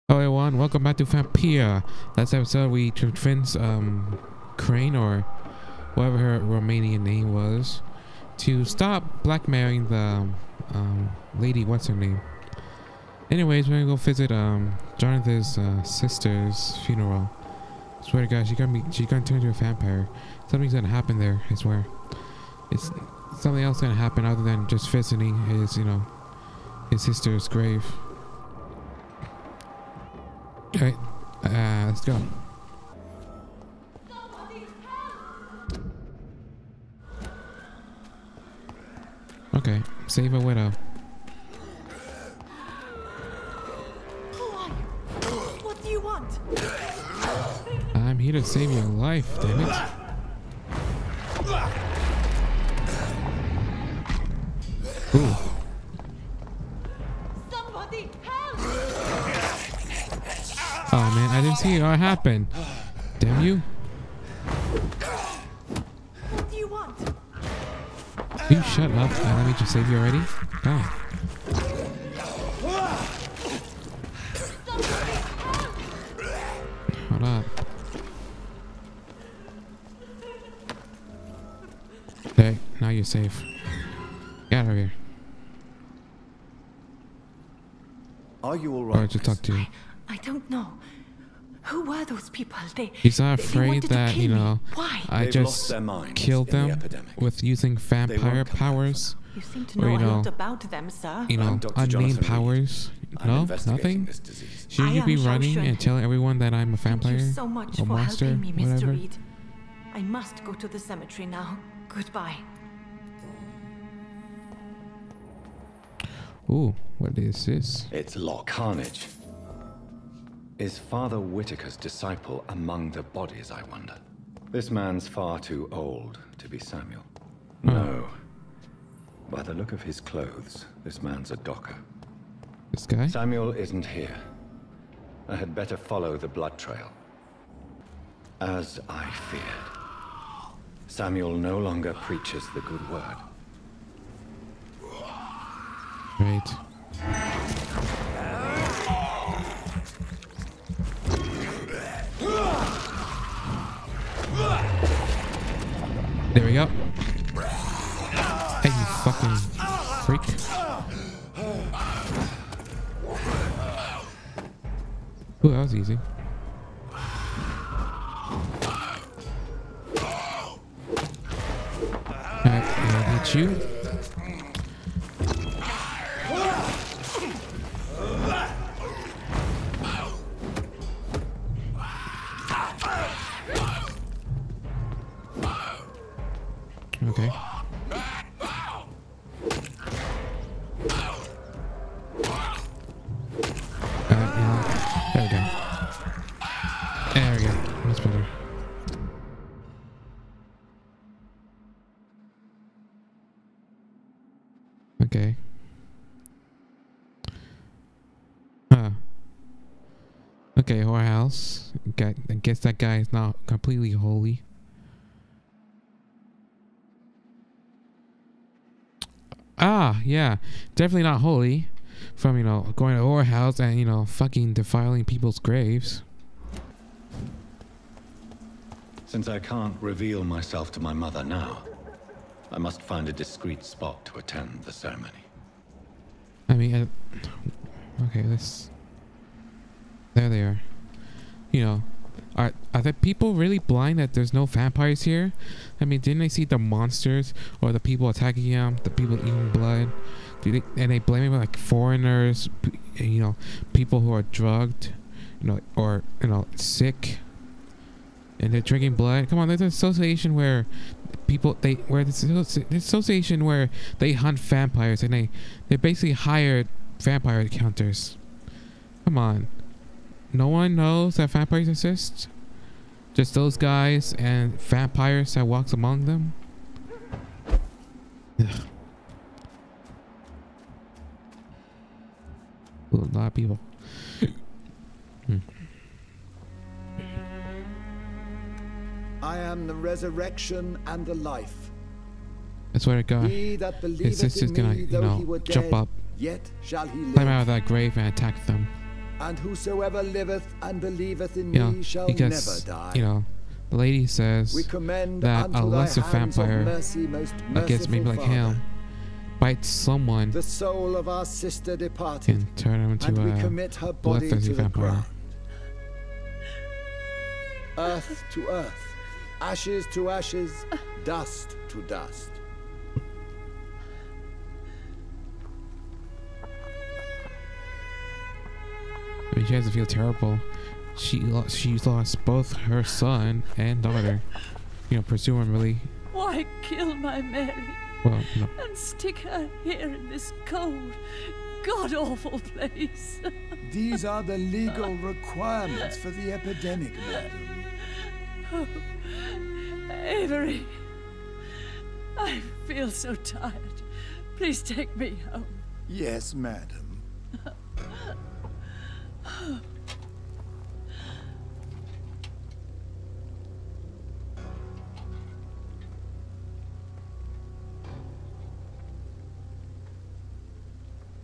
Hello everyone, welcome back to Vampyr. Last episode we convinced Crane, or whatever her Romanian name was, to stop blackmailing the lady, what's her name? Anyways, we're gonna go visit Jonathan's sister's funeral. I swear to God, she's gonna turn into a vampire. Something's gonna happen there, I swear. It's something else gonna happen other than just visiting his, his sister's grave. Alright, let's go. Okay, save a widow. What do you want? I'm here to save your life, damn it. Ooh. Somebody help! Oh man, I didn't see what happened. Damn you. What do you want? You shut up. Let me just save you already. God. Hold up. Okay, now you're safe. Get out of here. Are you all right? Or to talk to you. I don't know. Who were those people? He's not they afraid wanted to that, kill you know, me. Why? I They've just lost their minds killed in the them epidemic. with using vampire won't come powers. You seem to Or, know you a know, lot about them, sir. You know, I'm Dr. unnamed Jonathan Reed. powers. I'm No, investigating nothing. this disease. Shouldn't I you be am running Shaoxun. and telling everyone that I'm a vampire? Thank you so much or for monster, helping me, Mr. whatever? Reed. I must go to the cemetery now. Goodbye. Ooh, what is this? It's Locke. Carnage. Is Father Whitaker's disciple among the bodies, I wonder? This man's far too old to be Samuel. No. By the look of his clothes, this man's a docker. This guy? Samuel isn't here. I had better follow the blood trail. As I feared. Samuel no longer preaches the good word. Right. There we go. Hey, you fucking freak. Ooh, that was easy. Alright, I'll hit you. Okay. Yeah. There we go. There we go. That's better. Okay. Huh. Okay, whorehouse. I guess that guy is not completely holy. Ah, yeah, definitely not holy. From, going to our house and, fucking defiling people's graves. Since I can't reveal myself to my mother now, I must find a discreet spot to attend the ceremony. I mean, okay, there they are. Are the people really blind that there's no vampires here? I mean, didn't they see the monsters or the people attacking them, the people eating blood? And they blame it on like foreigners, people who are drugged, or sick, and they're drinking blood. Come on, there's an association where association where they hunt vampires, and they basically hired vampire hunters. Come on. No one knows that vampires exist? Just those guys and vampires that walks among them? Ugh. Ooh, a lot of people. I am the resurrection and the life. I swear to God, He that his believeth sister's in gonna, me, though he were jump dead, up, yet shall he climb out live. of that grave and attack them. And whosoever liveth and believeth in You know, me shall because, never die. you know, the lady says We commend that unto a thy lesser hands of vampire mercy, most that gets maybe like merciful Father, him bites someone the soul of our sister departed, and turn him into and we a commit her body bloodthirsty to the vampire. ground. Earth to earth, ashes to ashes, dust to dust. I mean, she has to feel terrible. She's lost both her son and daughter. You know, presumably. Why kill my Mary Well, you know, and stick her here in this cold, god-awful place? These are the legal requirements for the epidemic, madam. Oh, Avery, I feel so tired. Please take me home. Yes, madam.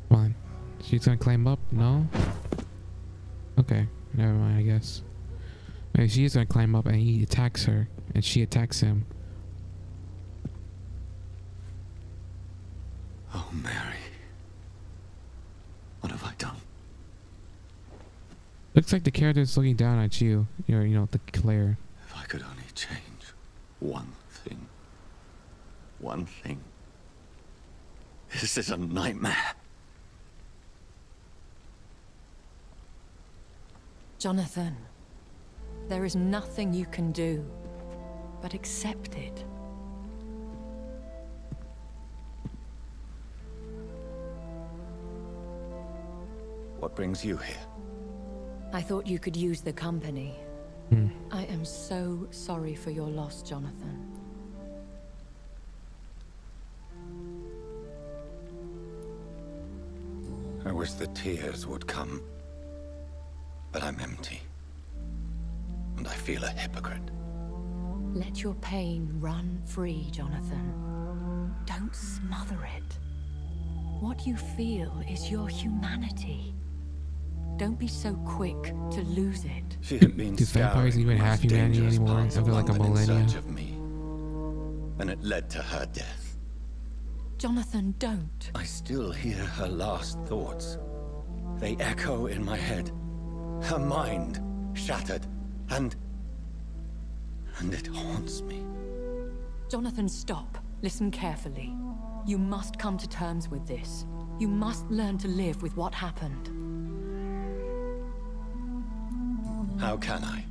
come on. She's gonna climb up? No? Okay, never mind, I guess. Maybe she's gonna climb up and he attacks her, and she attacks him. Oh, Mary. What have I done? Looks like the character's looking down at you. You know, the Claire. If I could only change one thing. One thing. This is a nightmare. Jonathan, there is nothing you can do but accept it. What brings you here? I thought you could use the company. Hmm. I am so sorry for your loss, Jonathan. I wish the tears would come. But I'm empty. And I feel a hypocrite. Let your pain run free, Jonathan. Don't smother it. What you feel is your humanity. Don't be so quick to lose it. She had been Do vampires scouring even the have most humanity dangerous anymore parts of after like a London in millennia? search of me. And it led to her death. Jonathan, don't. I still hear her last thoughts. They echo in my head. Her mind shattered, and it haunts me. Jonathan, stop. Listen carefully. You must come to terms with this. You must learn to live with what happened. How can I?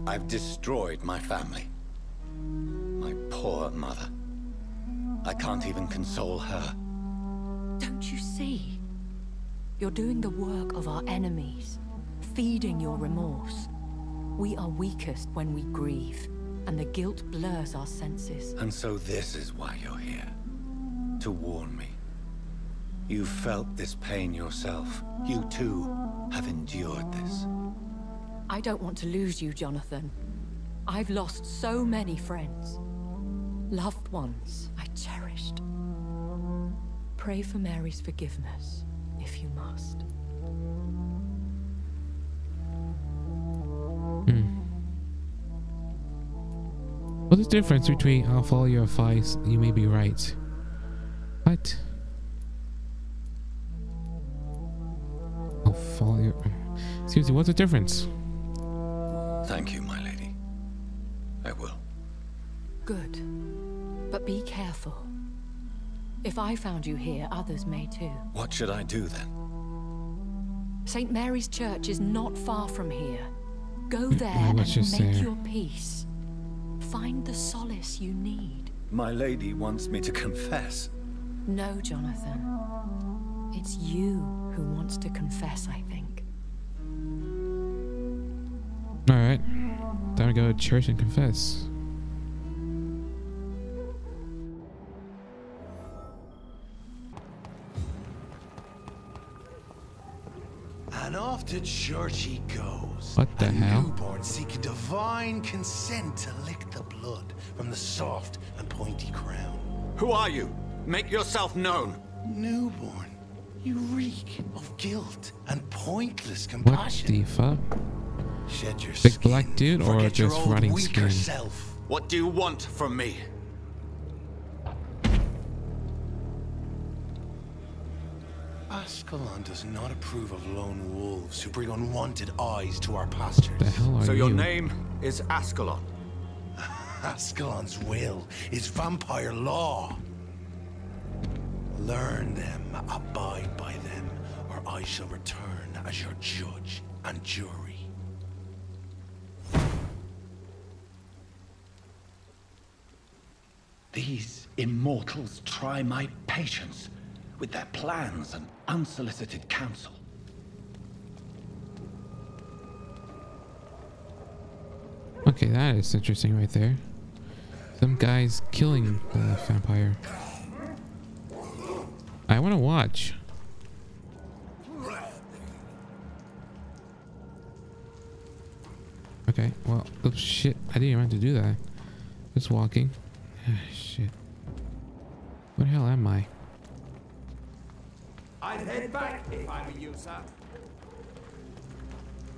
I've destroyed my family. My poor mother. I can't even console her. Don't you see? You're doing the work of our enemies, feeding your remorse. We are weakest when we grieve, and the guilt blurs our senses. And so this is why you're here. To warn me. You felt this pain yourself. You too have endured this. I don't want to lose you, Jonathan. I've lost so many friends. Loved ones I cherished. Pray for Mary's forgiveness, if you must. What's the difference between I'll follow your advice, you may be right? What? I'll follow your... Seriously, what's the difference? Thank you, my lady. I will. Good. But be careful. If I found you here, others may too. What should I do then? St. Mary's Church is not far from here. Go there I and was just make there. your peace. Find the solace you need. My lady wants me to confess. No, Jonathan. It's you who wants to confess, I think. Alright. Time to go to church and confess. And off to church he goes. What the a hell? newborn seeking divine consent to lick the blood from the soft and pointy crown. Who are you? Make yourself known. Newborn. You reek of guilt and pointless What compassion. the fuck? Shed your Big skin. black dude or Forget your just old rotting weaker skin? self. What do you want from me? Ascalon does not approve of lone wolves who bring unwanted eyes to our pastures. The hell are So you? your name is Ascalon. Ascalon's will is vampire law. Learn them, abide by them, or I shall return as your judge and jury. These immortals try my patience with their plans and unsolicited counsel. Okay, that is interesting right there. Some guy's killing the vampire. I want to watch. Okay, well, oops, shit. I didn't even have to do that. Just walking. Shit. Where the hell am I? I'd head back if I were you, sir.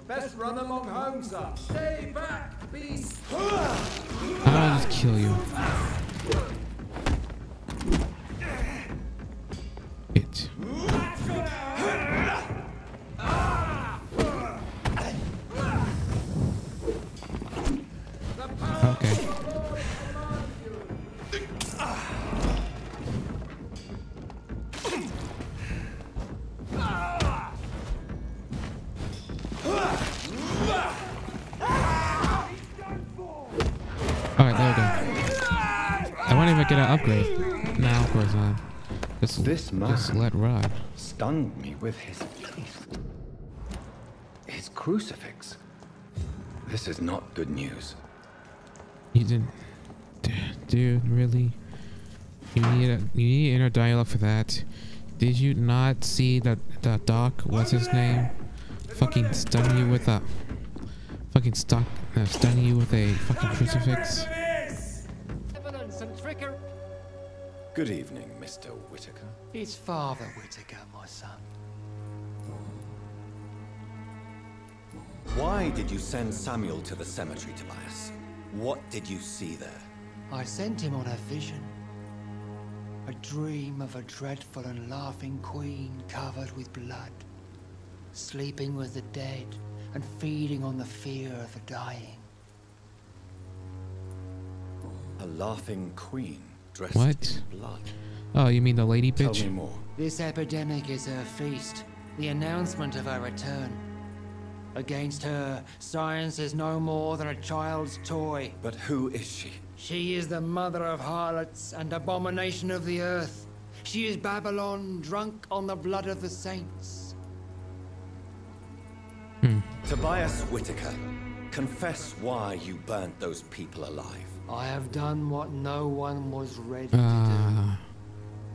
Best run along home, sir. Stay back, beast. I'll just kill you. It. Okay. Alright, there we go. I won't even get an upgrade. No, of course not. This man Just let ride. stunned me with his feast. His crucifix. This is not good news. You didn't, dude. Really? You need inner dialogue for that. Did you not see that the doc? What's his name? Fucking stun you with a fucking stun you with a fucking crucifix. Evidence and trickery. Good evening, Mr. Whitaker. It's Father Whitaker, my son. Why did you send Samuel to the cemetery, Tobias? What did you see there? I sent him on a vision. A dream of a dreadful and laughing queen covered with blood, sleeping with the dead and feeding on the fear of the dying. A laughing queen dressed What? in blood. Oh, you mean the lady Tell bitch? me more. This epidemic is her feast, the announcement of her return. Against her, science is no more than a child's toy. But who is she? She is the mother of harlots and abomination of the earth. She is Babylon, drunk on the blood of the saints. Tobias Whitaker, confess why you burnt those people alive. I have done what no one was ready to Ah,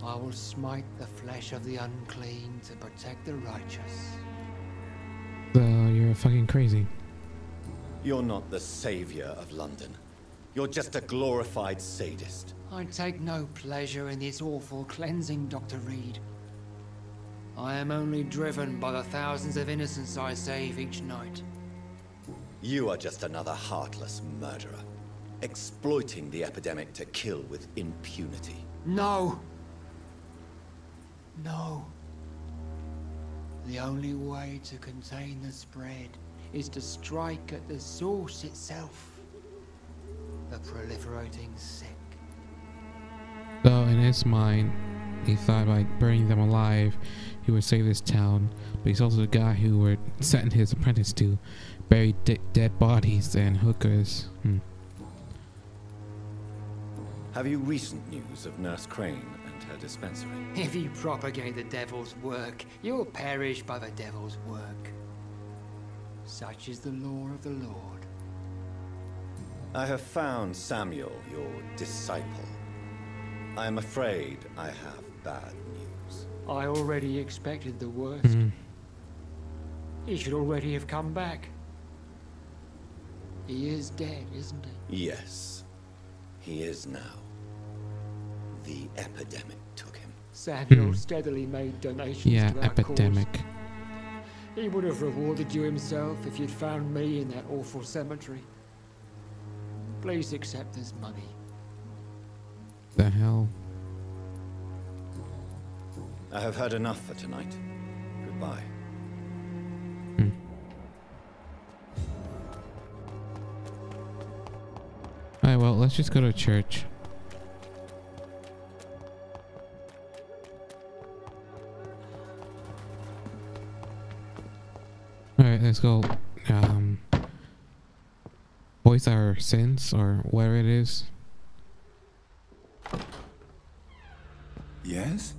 do. I will smite the flesh of the unclean to protect the righteous. so you're fucking crazy. You're not the savior of London. You're just a glorified sadist. I take no pleasure in this awful cleansing, Dr. Reed. I am only driven by the thousands of innocents I save each night. You are just another heartless murderer, exploiting the epidemic to kill with impunity. No! No. The only way to contain the spread is to strike at the source itself. The proliferating sick. So in his mind, he thought by burning them alive, he would save this town. But he's also the guy who would send his apprentice to bury dead bodies and hookers. Have you recent news of Nurse Crane and her dispensary? If you propagate the devil's work, you'll perish by the devil's work. Such is the law of the Lord. I have found Samuel, your disciple. I am afraid I have bad news. I already expected the worst. He should already have come back. He is dead, isn't he? Yes, he is now. The epidemic took him. Samuel steadily made donations Yeah, to our epidemic. cause. He would have rewarded you himself if you'd found me in that awful cemetery. Please accept this money. The hell? I have had enough for tonight. Goodbye. Alright, well, let's just go to church. Alright, let's go. Voice our sins, or whatever it is. Yes?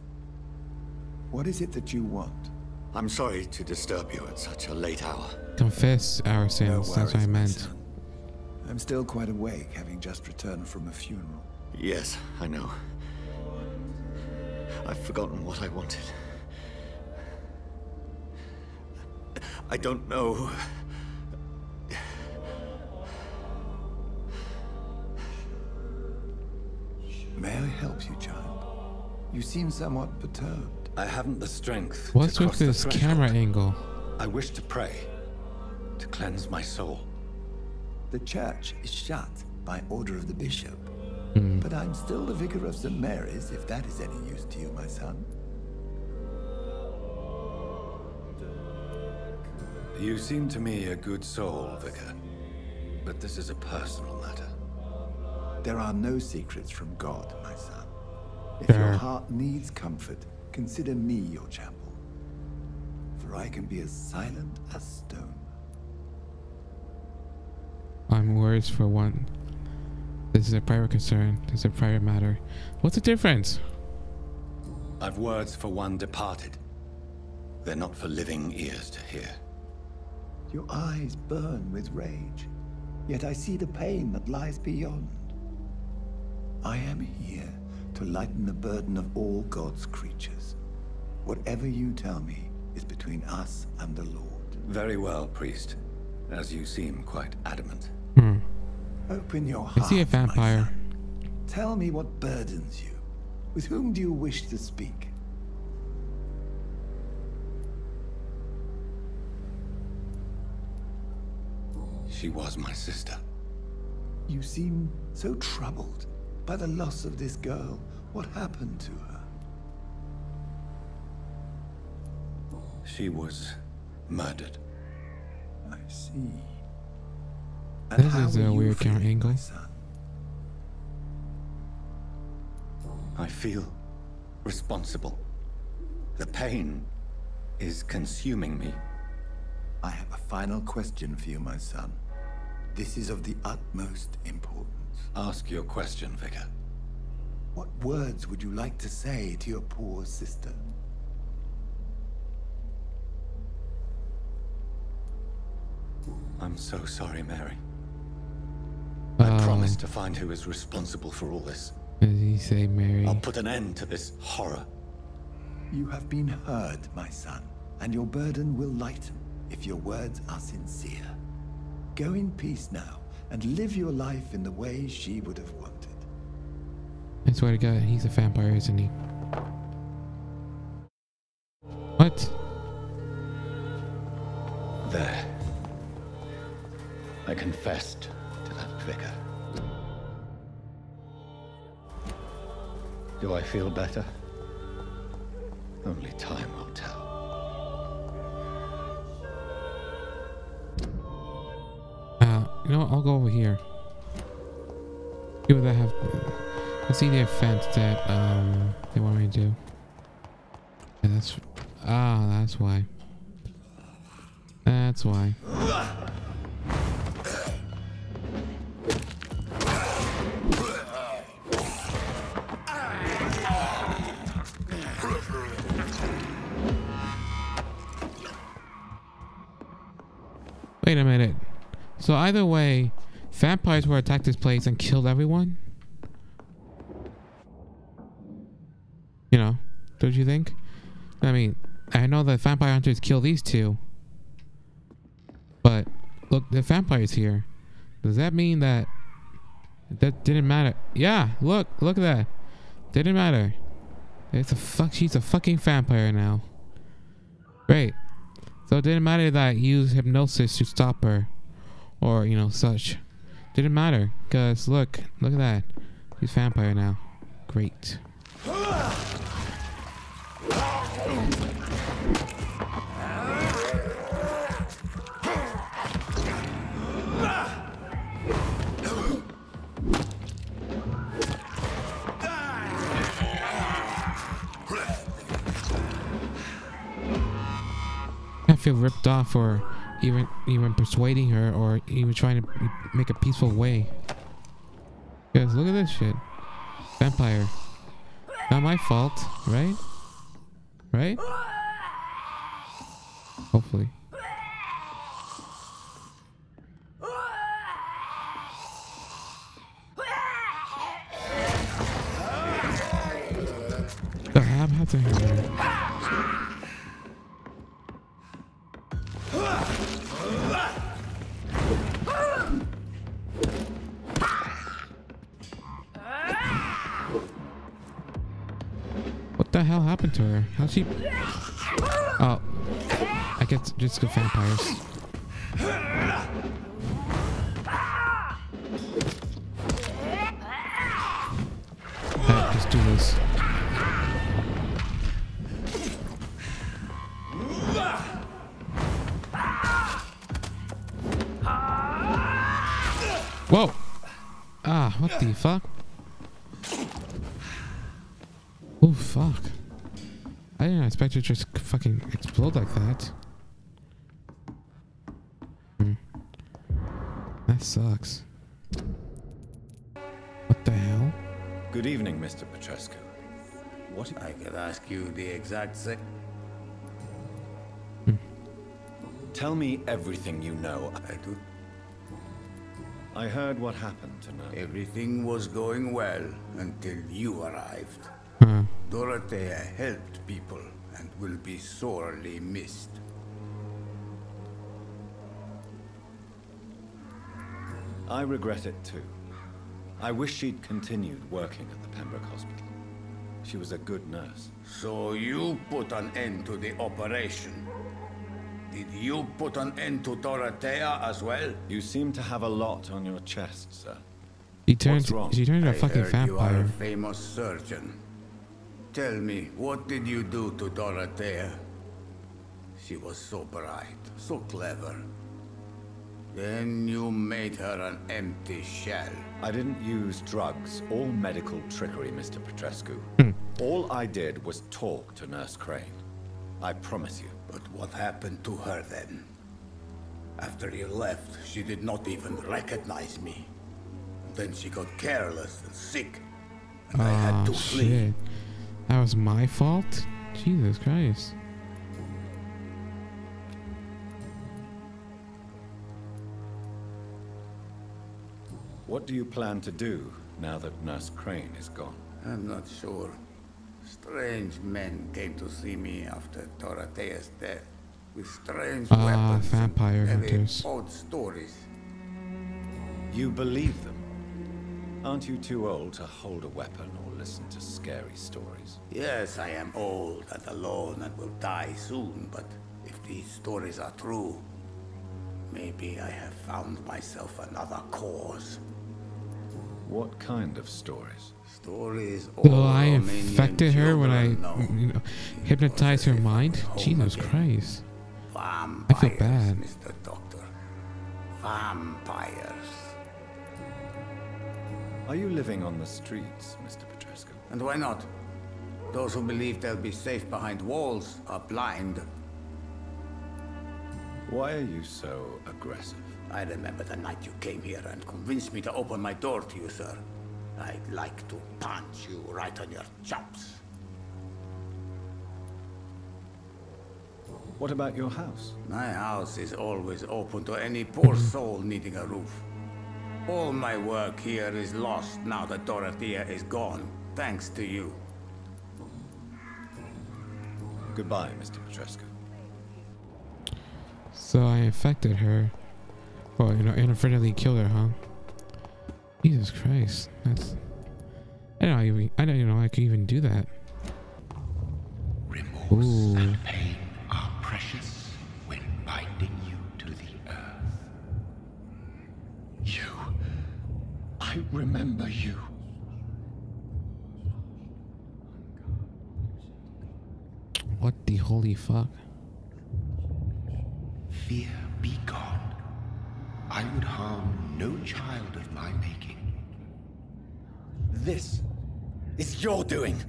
What is it that you want? I'm sorry to disturb you at such a late hour. Confess our No sins, that's what I worries, my meant. son. I'm still quite awake, having just returned from a funeral. Yes, I know. I've forgotten what I wanted. I don't know. May I help you, child? You seem somewhat perturbed. I haven't the strength What's to with cross the this threshold. camera angle? I wish to pray, to cleanse my soul. The church is shut by order of the bishop. Hmm. But I'm still the vicar of St. Mary's, if that is any use to you, my son. You seem to me a good soul, Vicar. But this is a personal matter. There are no secrets from God, my son. If Fair. your heart needs comfort, consider me your chapel. For I can be as silent as stone. I'm words for one. This is a private concern. This is a private matter. What's the difference? I've words for one departed. They're not for living ears to hear. Your eyes burn with rage, yet I see the pain that lies beyond. I am here to lighten the burden of all God's creatures. Whatever you tell me is between us and the Lord. Very well, priest. As you seem quite adamant. Open your heart, Is he a vampire? my son. Tell me what burdens you. With whom do you wish to speak? She was my sister. You seem so troubled by the loss of this girl. What happened to her? She was murdered. I see. And This how is are a you weird camera feeling, angle. my son? I feel responsible. The pain is consuming me. I have a final question for you, my son. This is of the utmost importance. Ask your question, Vicar. What words would you like to say to your poor sister? I'm so sorry, Mary. I Oh. promise to find who is responsible for all this. What did he say, Mary? I'll put an end to this horror. You have been heard, my son, and your burden will lighten if your words are sincere. Go in peace now, and live your life in the way she would have wanted. I swear to God, he's a vampire, isn't he? What? There. I confessed to that vicar. Do I feel better? Only time will tell. You know what? I'll go over here. See what they have. Let's see the offense that they want me to do. Yeah, that's why. That's why. Wait a minute. So either way, vampires will attack this place and kill everyone? You know, don't you think? I mean, I know the vampire hunters kill these two. But look, the vampire's here. Does that mean that didn't matter? Yeah, look at that. Didn't matter. She's a fucking vampire now. Great. So it didn't matter that I used hypnosis to stop her, or you know such. Didn't matter, cause look at that. She's a vampire now. Great. I feel ripped off for even persuading her or even trying to make a peaceful way. Because look at this shit. Vampire. Not my fault, right? Right? Hopefully. The hell happened to him? What the hell happened to her? How'd she... Oh. I guess just go vampires. Alright, let's do this. Whoa! Ah, what the fuck? Oh fuck. I didn't expect it to just fucking explode like that. That sucks. What the hell? Good evening, Mr. Petrescu. What... I could ask you the exact same. Tell me everything you know. I do. I heard what happened tonight. Everything was going well until you arrived. Dorothea helped people and will be sorely missed. I regret it too. I wish she'd continued working at the Pembroke Hospital. She was a good nurse. So you put an end to the operation. Did you put an end to Dorothea as well? You seem to have a lot on your chest, sir. She turned into a fucking vampire. You are a famous surgeon. Tell me, what did you do to Dorothea? She was so bright, so clever. Then you made her an empty shell. I didn't use drugs or medical trickery, Mr. Petrescu. All I did was talk to Nurse Crane. I promise you. But what happened to her then? After you left, she did not even recognize me. Then she got careless and sick, and I had to flee. Shit. That was my fault? Jesus Christ. What do you plan to do now that Nurse Crane is gone? I'm not sure. Strange men came to see me after Dorothea's death with strange weapons vampire and very hunters. odd stories. You believe them? Aren't you too old to hold a weapon or listen to scary stories? Yes, I am old and alone and will die soon, but if these stories are true, maybe I have found myself another cause. What kind of stories? Stories So I infected her when I hypnotized her mind? Jesus Christ. Vampires, I feel bad. Mr. Doctor. Vampires. Are you living on the streets, Mr. Petrescu? And why not? Those who believe they'll be safe behind walls are blind. Why are you so aggressive? I remember the night you came here and convinced me to open my door to you, sir. I'd like to punch you right on your chops. What about your house? My house is always open to any poor soul needing a roof. All my work here is lost now that Dorothea is gone, thanks to you. Goodbye, Mr. Petrescu. So I infected her. Well, inadvertently killed her, huh? Jesus Christ. That's... I don't even know I could even do that. Ooh. and pain are precious when binding you to the earth. You. I remember you. What the holy fuck? Fear be gone. I would harm no child of my making. This is your doing.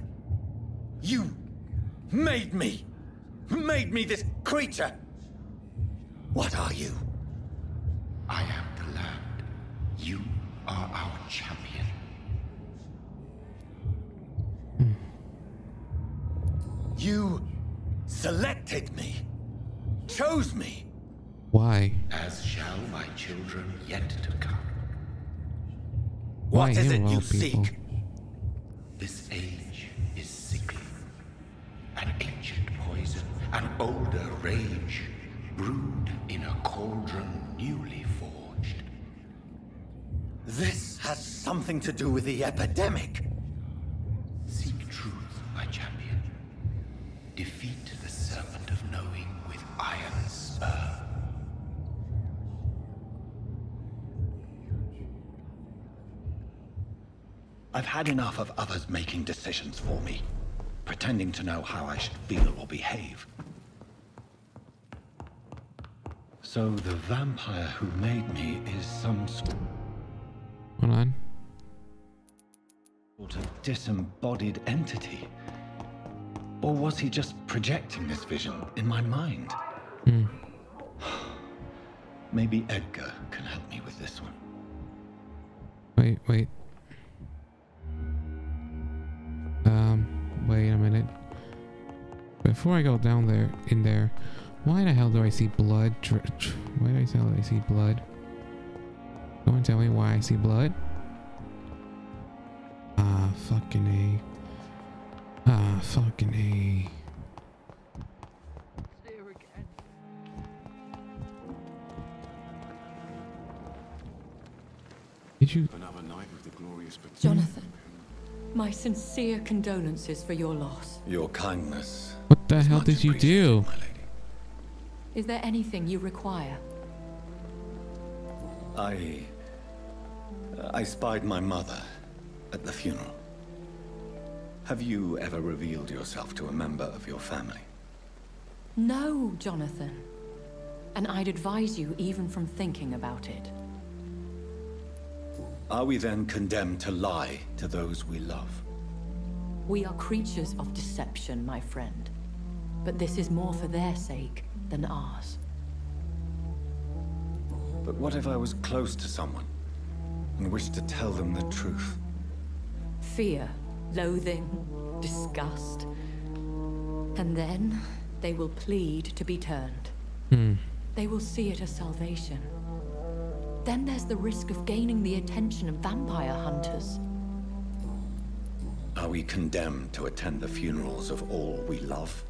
You made me this creature. What are you? I am the land. You are our champion. You selected me, chose me. Why? As shall my children yet to come. Why What is him it of you all people? seek? This age is sickly. An ancient poison, an older rage, brewed in a cauldron newly forged. This has something to do with the epidemic. Seek truth, my champion. Defeat the serpent of knowing with iron spur. I've had enough of others making decisions for me, pretending to know how I should feel or behave. So the vampire who made me is some Hold on. sort of disembodied entity? Or was he just projecting this vision in my mind? Maybe Edgar can help me with this one. Wait. Wait a minute. Before I go down there, why the hell do I see blood? Why do I see blood? Someone tell me why I see blood? Fucking A. Fucking A. Did you? Another night with the glorious Jonathan, my sincere condolences for your loss. Your kindness. What the is hell much did you appreciated, do? my lady. Is there anything you require? I spied my mother at the funeral. Have you ever revealed yourself to a member of your family? No, Jonathan. And I'd advise you even from thinking about it. Are we then condemned to lie to those we love? We are creatures of deception, my friend. But this is more for their sake than ours. But what if I was close to someone and wished to tell them the truth? Fear, loathing, disgust. And then they will plead to be turned. They will see it as salvation. Then there's the risk of gaining the attention of vampire hunters. Are we condemned to attend the funerals of all we love?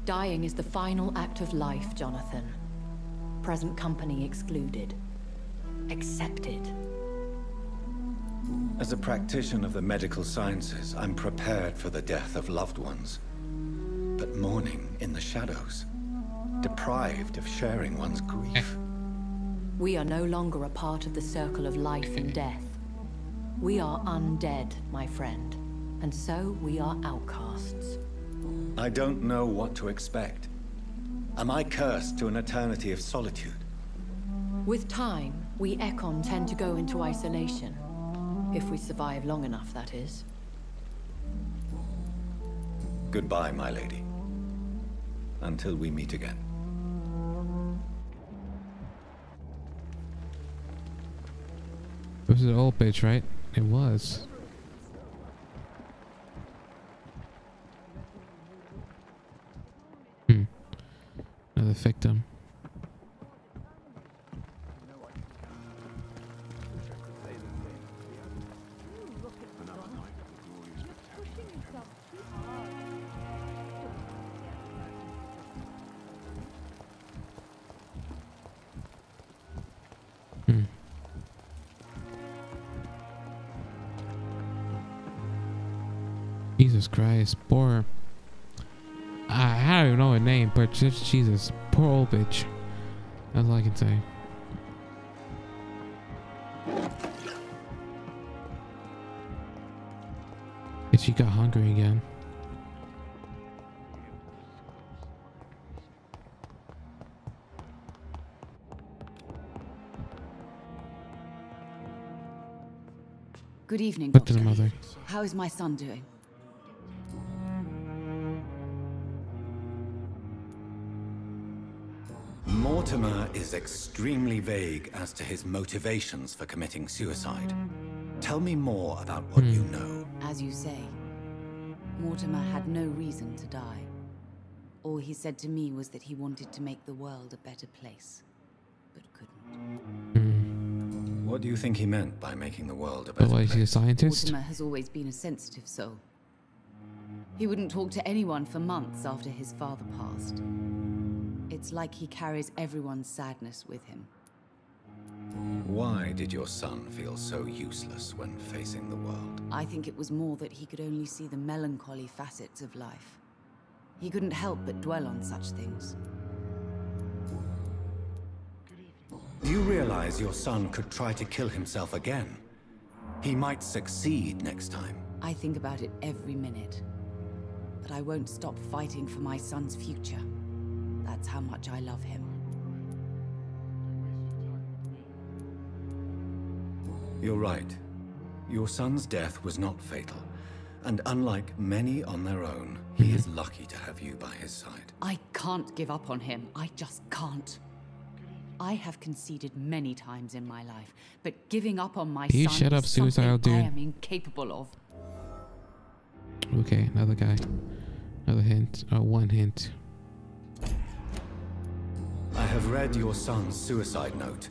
Dying is the final act of life, Jonathan. Present company excluded. Accepted. As a practitioner of the medical sciences, I'm prepared for the death of loved ones. But mourning in the shadows, deprived of sharing one's grief. We are no longer a part of the circle of life and death. We are undead, my friend. And so we are outcasts. I don't know what to expect. Am I cursed to an eternity of solitude? With time, we Ekon tend to go into isolation. If we survive long enough, that is. Goodbye, my lady. Until we meet again. This is an old bitch, right? It was. Another victim. Jesus Christ, poor I don't even know her name, but just Jesus, poor old bitch. That's all I can say. And she got hungry again. Good evening, Look to Doctor. the mother. How is my son doing? Mortimer is extremely vague as to his motivations for committing suicide. Tell me more about what you know. As you say, Mortimer had no reason to die. All he said to me was that he wanted to make the world a better place, but couldn't. What do you think he meant by making the world a better Oh, is he a place? scientist? Mortimer has always been a sensitive soul. He wouldn't talk to anyone for months after his father passed. It's like he carries everyone's sadness with him. Why did your son feel so useless when facing the world? I think it was more that he could only see the melancholy facets of life. He couldn't help but dwell on such things. Do you realize your son could try to kill himself again? He might succeed next time. I think about it every minute. But I won't stop fighting for my son's future. That's how much I love him. You're right. Your son's death was not fatal. And unlike many on their own, he is lucky to have you by his side. I can't give up on him. I just can't. I have conceded many times in my life, but giving up on my You son shut up, is something suicidal dude. I am incapable of. Okay, another guy. Another hint. Oh, one hint. I have read your son's suicide note.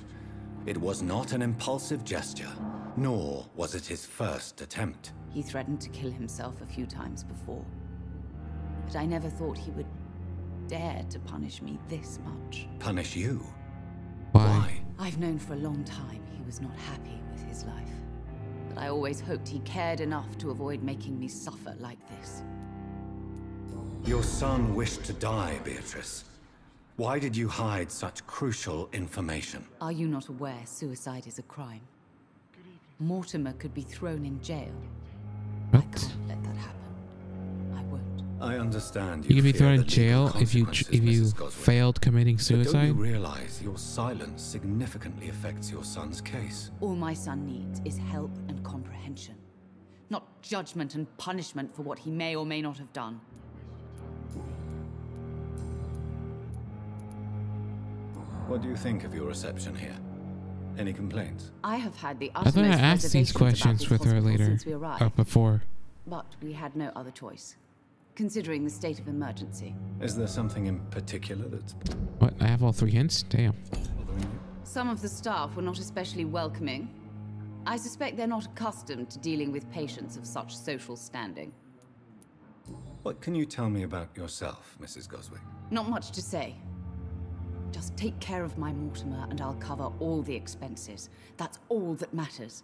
It was not an impulsive gesture, nor was it his first attempt. He threatened to kill himself a few times before. But I never thought he would dare to punish me this much. Punish you? Why? I've known for a long time he was not happy with his life. But I always hoped he cared enough to avoid making me suffer like this. Your son wished to die, Beatrice. Why did you hide such crucial information? Are you not aware suicide is a crime? Mortimer could be thrown in jail. I What? can't let that happen. I won't. I understand You can be fear thrown in the legal jail if you consequences, Mrs. Goswick. failed committing But don't suicide. you realize your silence significantly affects your son's case? All my son needs is help and comprehension. Not judgment and punishment for what he may or may not have done. What do you think of your reception here? Any complaints? I have had the I thought I utmost asked these reservations about questions this with her hospital later, since we arrived, before. but we had no other choice, considering the state of emergency. Is there something in particular that's What? I have all three hints? Damn. bothering you? Some of the staff were not especially welcoming. I suspect they're not accustomed to dealing with patients of such social standing. What can you tell me about yourself, Mrs. Goswick? Not much to say. Just take care of my Mortimer and I'll cover all the expenses. That's all that matters.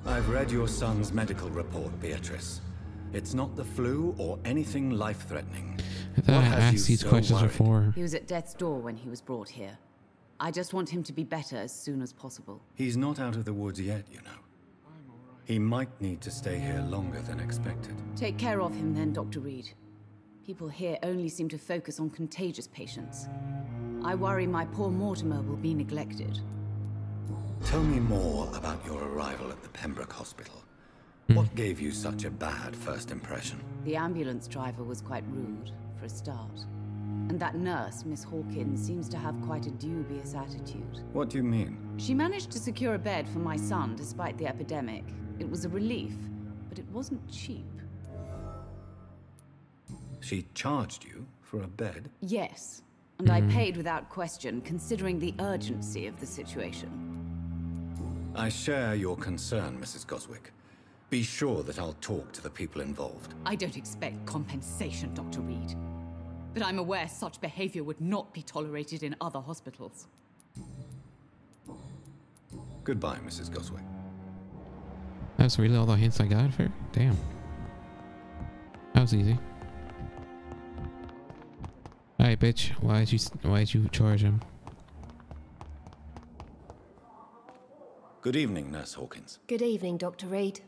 I've read your son's medical report, Beatrice. It's not the flu or anything life-threatening. I thought What I has you asked these so questions worried? before. He was at death's door when he was brought here. I just want him to be better as soon as possible. He's not out of the woods yet, you know. He might need to stay here longer than expected. Take care of him then, Dr. Reed. People here only seem to focus on contagious patients. I worry my poor Mortimer will be neglected. Tell me more about your arrival at the Pembroke Hospital. What gave you such a bad first impression? The ambulance driver was quite rude, for a start. And that nurse, Miss Hawkins, seems to have quite a dubious attitude. What do you mean? She managed to secure a bed for my son despite the epidemic. It was a relief, but it wasn't cheap. She charged you for a bed? Yes, and I paid without question, considering the urgency of the situation. I share your concern, Mrs. Goswick. Be sure that I'll talk to the people involved. I don't expect compensation, Dr. Reed. But I'm aware such behavior would not be tolerated in other hospitals. Goodbye, Mrs. Goswick. That's really all the hints I got for her? Damn. That was easy. Alright, bitch. Why'd you charge him? Good evening, Nurse Hawkins. Good evening, Dr. Reed.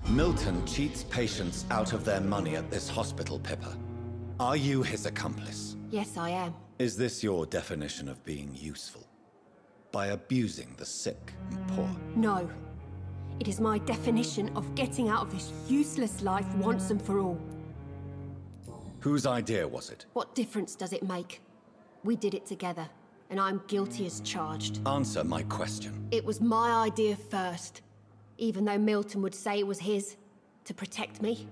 Milton cheats patients out of their money at this hospital, Pippa. Are you his accomplice? Yes, I am. Is this your definition of being useful? By abusing the sick and poor? No. It is my definition of getting out of this useless life once and for all. Whose idea was it? What difference does it make? We did it together, and I'm guilty as charged. Answer my question. It was my idea first, even though Milton would say it was his, to protect me.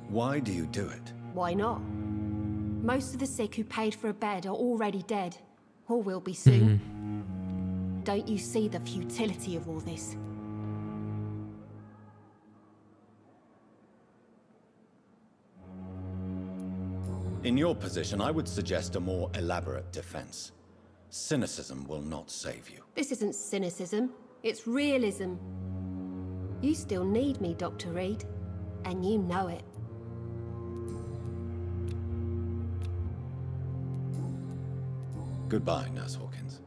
Why do you do it? Why not? Most of the sick who paid for a bed are already dead, or will be soon. Don't you see the futility of all this? In your position, I would suggest a more elaborate defense. Cynicism will not save you. This isn't cynicism, it's realism. You still need me, Dr. Reed, and you know it. Goodbye, Nurse Hawkins.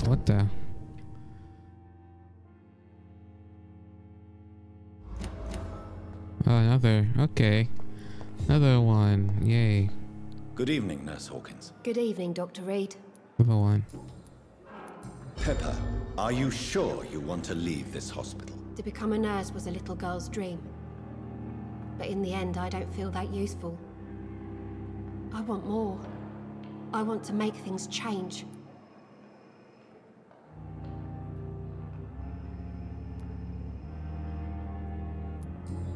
What the? Oh, another. Okay. Another one. Yay. Good evening, Nurse Hawkins. Good evening, Dr. Reed. Another one. Pippa, are you sure you want to leave this hospital? To become a nurse was a little girl's dream. But in the end, I don't feel that useful. I want more. I want to make things change.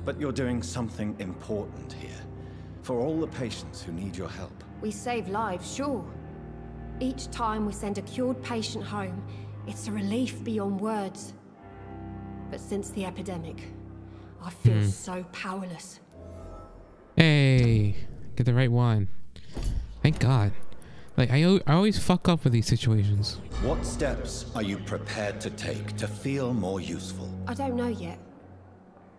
But you're doing something important here. For all the patients who need your help. We save lives, sure. Each time we send a cured patient home, it's a relief beyond words. But since the epidemic, I feel so powerless. Hey, get the right one. Thank God. Like, I always fuck up with these situations. What steps are you prepared to take to feel more useful? I don't know yet.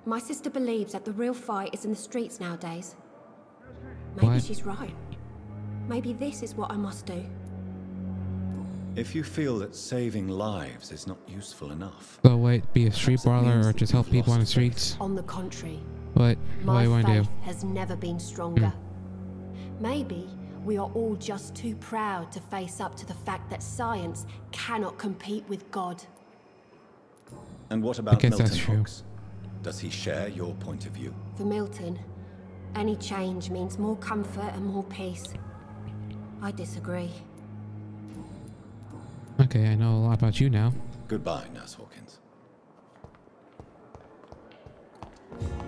My sister believes that the real fight is in the streets nowadays. Maybe she's right. Maybe this is what I must do. If you feel that saving lives is not useful enough. So wait, be a street brawler or just help people on the streets? On the contrary. What do you want to do? My faith has never been stronger. Maybe we are all just too proud to face up to the fact that science cannot compete with God. And what about Milton that's true. Hawks? Does he share your point of view? For Milton, any change means more comfort and more peace. I disagree. Okay, I know a lot about you now. Goodbye, Nurse Hawkins. Only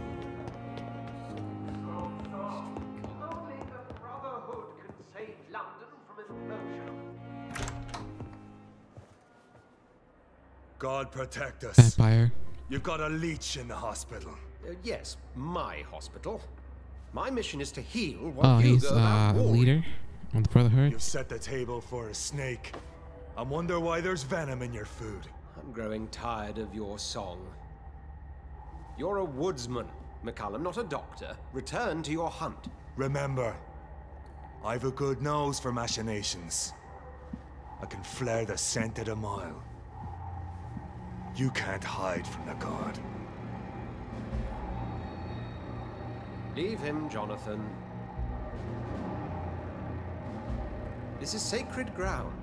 the Brotherhood can save London from implosion. God protect us. Vampire. You've got a leech in the hospital. Yes, my hospital. My mission is to heal what Oh, you he's go about warring. leader on the Brotherhood. You've set the table for a snake. I wonder why there's venom in your food. I'm growing tired of your song. You're a woodsman, McCallum, not a doctor. Return to your hunt. Remember, I've a good nose for machinations. I can flare the scent at a mile. You can't hide from the god. Leave him, Jonathan. This is sacred ground.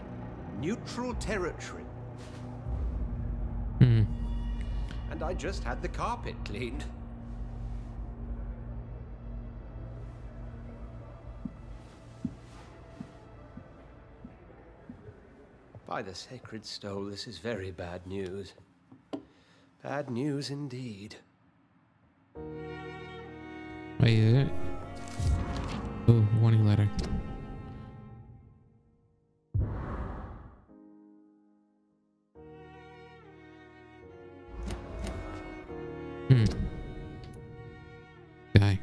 Neutral territory. And I just had the carpet cleaned. By the sacred stole, this is very bad news. Bad news indeed. Wait, is it? Oh, warning letter. Guy.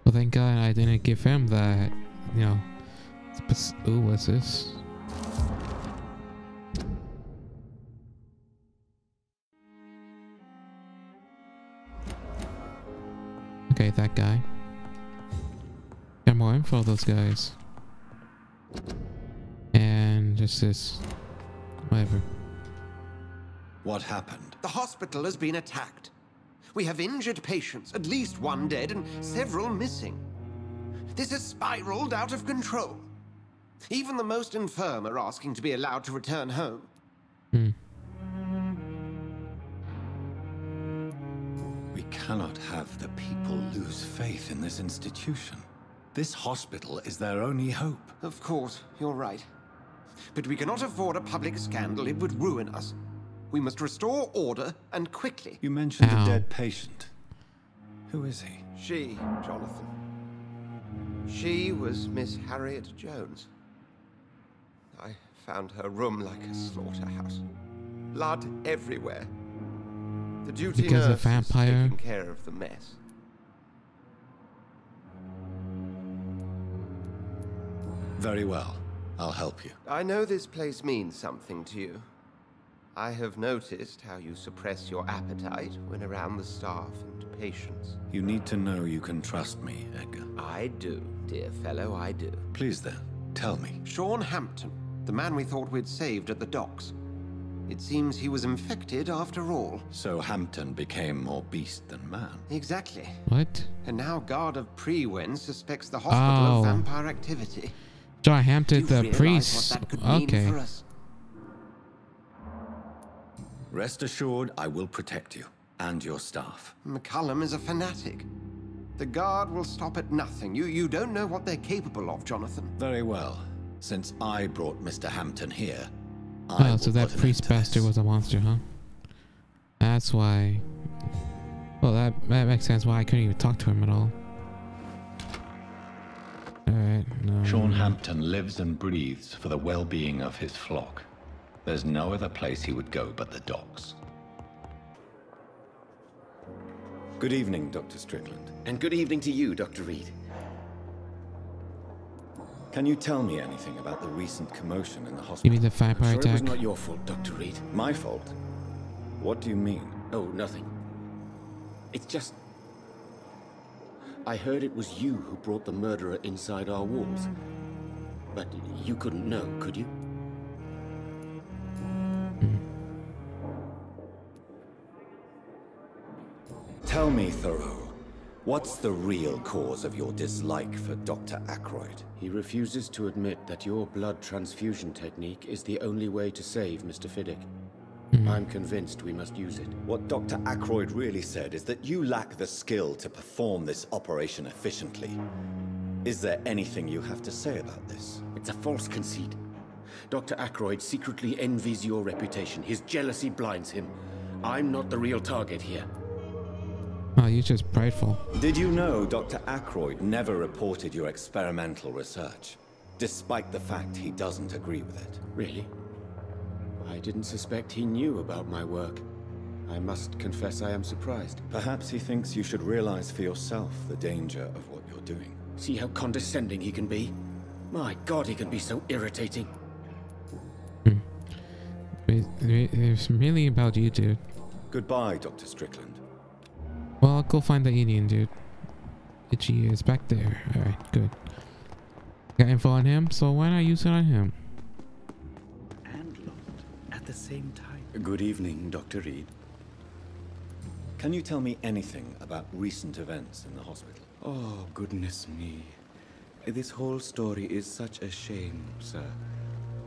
Well, thank God I didn't give him that, you know. Ooh, what's this? Okay, that guy. Got more info of those guys. And just this. Whatever. What happened? The hospital has been attacked. We have injured patients, at least one dead and several missing. This has spiraled out of control. Even the most infirm are asking to be allowed to return home. We cannot have the people lose faith in this institution. This hospital is their only hope. Of course, you're right. But we cannot afford a public scandal. It would ruin us. We must restore order, and quickly. You mentioned a dead patient. Who is he? She, Jonathan. She was Miss Harriet Jones. I found her room like a slaughterhouse. Blood everywhere. The duty Because a nurse is vampire? taking care of the mess. Very well. I'll help you. I know this place means something to you. I have noticed how you suppress your appetite when around the staff and patients. You need to know you can trust me, Edgar. I do, dear fellow, I do. Please then, tell me. Sean Hampton, the man we thought we'd saved at the docks. It seems he was infected after all. So Hampton became more beast than man. Exactly. What? And now Guard of Prewen suspects the hospital of vampire activity. John Hampton, Do you the realize priest. what that could mean Okay. for us? Rest assured, I will protect you and your staff. McCullum is a fanatic. The Guard will stop at nothing. You don't know what they're capable of, Jonathan. Very well. Since I brought Mr. Hampton here, Oh, so that priest bastard was a monster, huh? That's why. Well, that makes sense why I couldn't even talk to him at all. Alright, no. Sean Hampton lives and breathes for the well-being of his flock. There's no other place he would go but the docks. Good evening, Dr. Strickland. And good evening to you, Dr. Reed. Can you tell me anything about the recent commotion in the You hospital? mean the vampire Sure, it was attack? not your fault, Dr. Reed. My fault? What do you mean? Oh, nothing. It's just... I heard it was you who brought the murderer inside our walls. But you couldn't know, could you? Tell me, Thoreau, what's the real cause of your dislike for Dr. Ackroyd? He refuses to admit that your blood transfusion technique is the only way to save Mr. Fiddick. I'm convinced we must use it. What Dr. Ackroyd really said is that you lack the skill to perform this operation efficiently. Is there anything you have to say about this? It's a false conceit. Dr. Ackroyd secretly envies your reputation. His jealousy blinds him. I'm not the real target here. Oh, you're just prideful. Did you know Dr. Ackroyd never reported your experimental research, despite the fact he doesn't agree with it? Really? I didn't suspect he knew about my work. I must confess I am surprised. Perhaps he thinks you should realize for yourself the danger of what you're doing. See how condescending he can be? My God, he can be so irritating. It's really about you, dude. Goodbye, Dr. Strickland. Well, I'll go find the Indian dude. Itchy is back there. Alright, good. Got info on him, so why not use it on him? And locked at the same time. Good evening, Dr. Reed. Can you tell me anything about recent events in the hospital? Oh, goodness me. This whole story is such a shame, sir.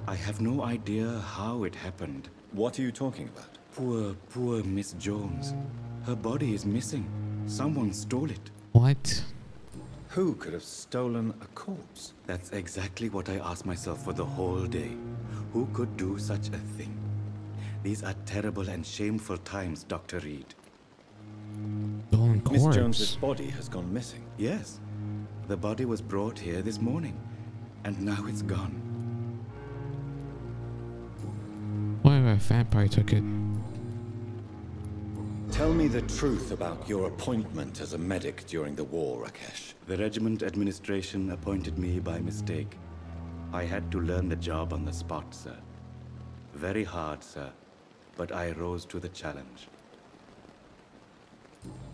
I have no idea how it happened. What are you talking about? Poor Miss Jones. Her body is missing. Someone stole it. What? Who could have stolen a corpse? That's exactly what I asked myself for the whole day. Who could do such a thing? These are terrible and shameful times, Dr. Reed. Stolen corpse? Miss Jones's body has gone missing. Yes. The body was brought here this morning, and now it's gone. What if a vampire took it? Tell me the truth about your appointment as a medic during the war, Rakesh. The regiment administration appointed me by mistake. I had to learn the job on the spot, sir. Very hard, sir, but I rose to the challenge.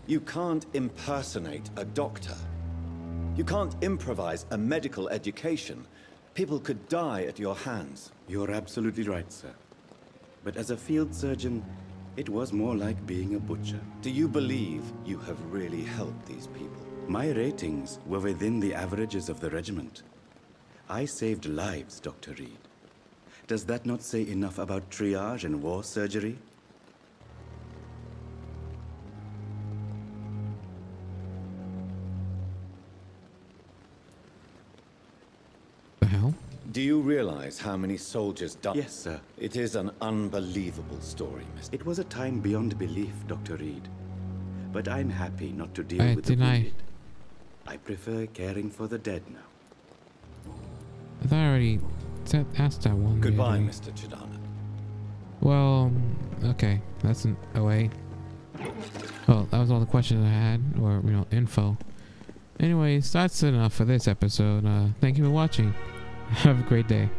You can't impersonate a doctor. You can't improvise a medical education. People could die at your hands. You're absolutely right, sir. But as a field surgeon, it was more like being a butcher. Do you believe you have really helped these people? My ratings were within the averages of the regiment. I saved lives, Dr. Reed. Does that not say enough about triage and war surgery? The hell? Do you realize how many soldiers died? Yes, sir. It is an unbelievable story, Mr. It was a time beyond belief, Dr. Reed. But I'm happy not to deal with the wounded. I prefer caring for the dead now. I thought I already asked that one. Goodbye, Mr. Chidana. Well, okay. That's an 08. Well, that was all the questions I had, or, you know, info. Anyways, that's enough for this episode. Thank you for watching. Have a great day.